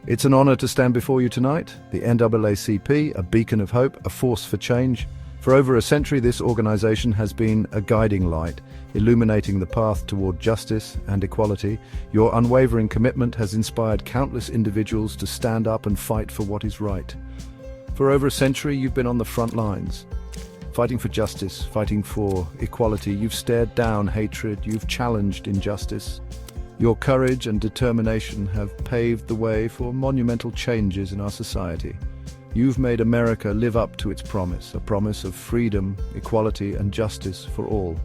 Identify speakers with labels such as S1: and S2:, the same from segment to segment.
S1: It's an honor to stand before you tonight. The NAACP, a beacon of hope, a force for change. For over a century, this organization has been a guiding light, illuminating the path toward justice and equality. Your unwavering commitment has inspired countless individuals to stand up and fight for what is right. For over a century, you've been on the front lines, fighting for justice, fighting for equality. You've stared down hatred, you've challenged injustice. Your courage and determination have paved the way for monumental changes in our society. You've made America live up to its promise, a promise of freedom, equality, and justice for all.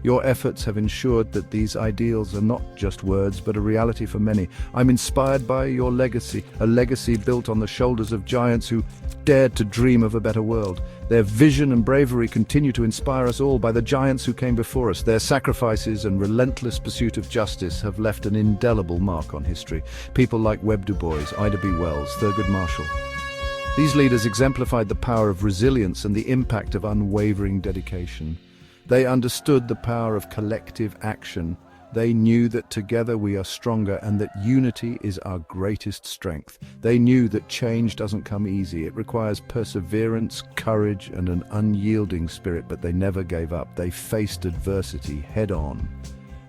S1: Your efforts have ensured that these ideals are not just words, but a reality for many. I'm inspired by your legacy, a legacy built on the shoulders of giants who dared to dream of a better world. Their vision and bravery continue to inspire us all. By the giants who came before us, their sacrifices and relentless pursuit of justice have left an indelible mark on history. People like Webb Du Bois, Ida B. Wells, Thurgood Marshall. These leaders exemplified the power of resilience and the impact of unwavering dedication. They understood the power of collective action. They knew that together we are stronger and that unity is our greatest strength. They knew that change doesn't come easy. It requires perseverance, courage, and an unyielding spirit, but they never gave up. They faced adversity head on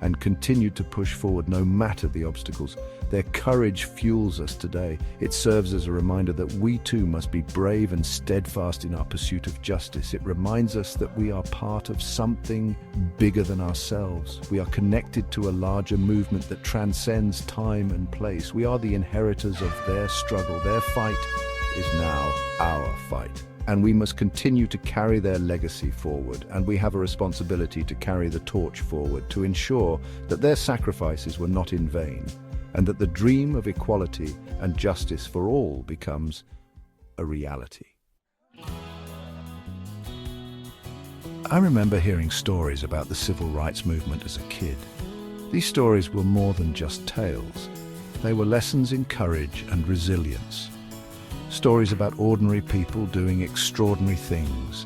S1: and continued to push forward no matter the obstacles. Their courage fuels us today. It serves as a reminder that we too must be brave and steadfast in our pursuit of justice. It reminds us that we are part of something bigger than ourselves. We are connected to a larger movement that transcends time and place. We are the inheritors of their struggle. Their fight is now our fight. And we must continue to carry their legacy forward, and we have a responsibility to carry the torch forward to ensure that their sacrifices were not in vain, and that the dream of equality and justice for all becomes a reality. I remember hearing stories about the civil rights movement as a kid. These stories were more than just tales. They were lessons in courage and resilience. Stories about ordinary people doing extraordinary things.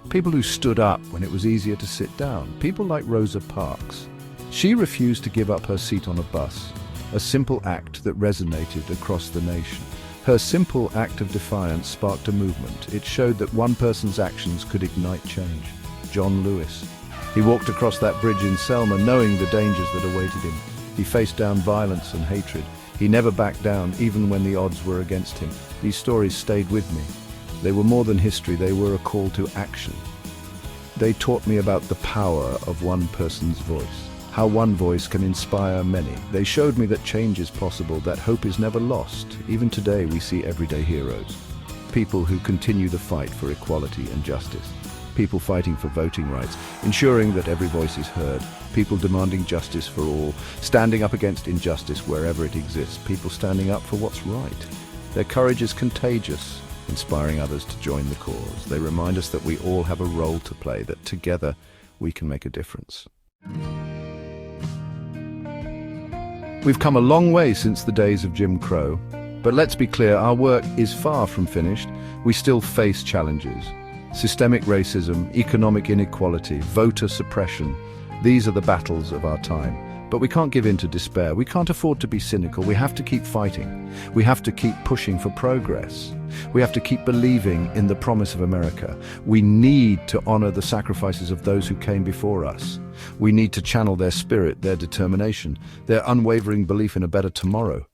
S1: People who stood up when it was easier to sit down. People like Rosa Parks. She refused to give up her seat on a bus, a simple act that resonated across the nation. Her simple act of defiance sparked a movement. It showed that one person's actions could ignite change. John Lewis. He walked across that bridge in Selma knowing the dangers that awaited him. He faced down violence and hatred. He never backed down, even when the odds were against him. These stories stayed with me. They were more than history, they were a call to action. They taught me about the power of one person's voice, how one voice can inspire many. They showed me that change is possible, that hope is never lost. Even today we see everyday heroes, people who continue the fight for equality and justice. People fighting for voting rights, ensuring that every voice is heard, people demanding justice for all, standing up against injustice wherever it exists, people standing up for what's right. Their courage is contagious, inspiring others to join the cause. They remind us that we all have a role to play, that together we can make a difference. We've come a long way since the days of Jim Crow, but let's be clear, our work is far from finished. We still face challenges. Systemic racism, economic inequality, voter suppression. These are the battles of our time. But we can't give in to despair. We can't afford to be cynical. We have to keep fighting. We have to keep pushing for progress. We have to keep believing in the promise of America. We need to honor the sacrifices of those who came before us. We need to channel their spirit, their determination, their unwavering belief in a better tomorrow.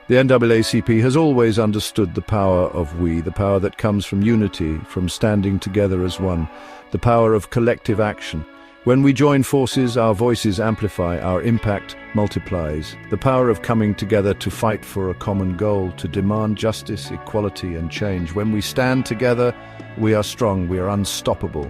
S1: The NAACP has always understood the power of we, the power that comes from unity, from standing together as one, the power of collective action. When we join forces, our voices amplify, our impact multiplies. The power of coming together to fight for a common goal, to demand justice, equality, and change. When we stand together, we are strong, we are unstoppable.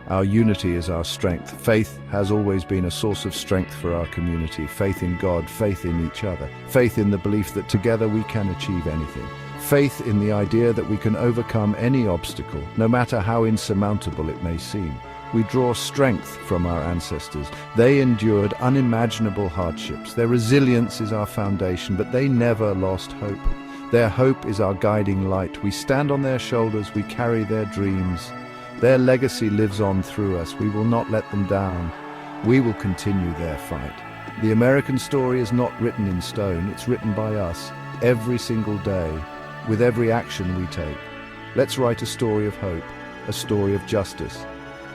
S1: Our unity is our strength. Faith has always been a source of strength for our community. Faith in God, faith in each other. Faith in the belief that together we can achieve anything. Faith in the idea that we can overcome any obstacle, no matter how insurmountable it may seem. We draw strength from our ancestors. They endured unimaginable hardships. Their resilience is our foundation, but they never lost hope. Their hope is our guiding light. We stand on their shoulders, we carry their dreams. Their legacy lives on through us. We will not let them down. We will continue their fight. The American story is not written in stone, it's written by us, every single day, with every action we take. Let's write a story of hope, a story of justice,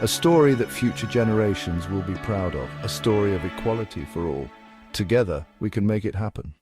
S1: a story that future generations will be proud of, a story of equality for all. Together, we can make it happen.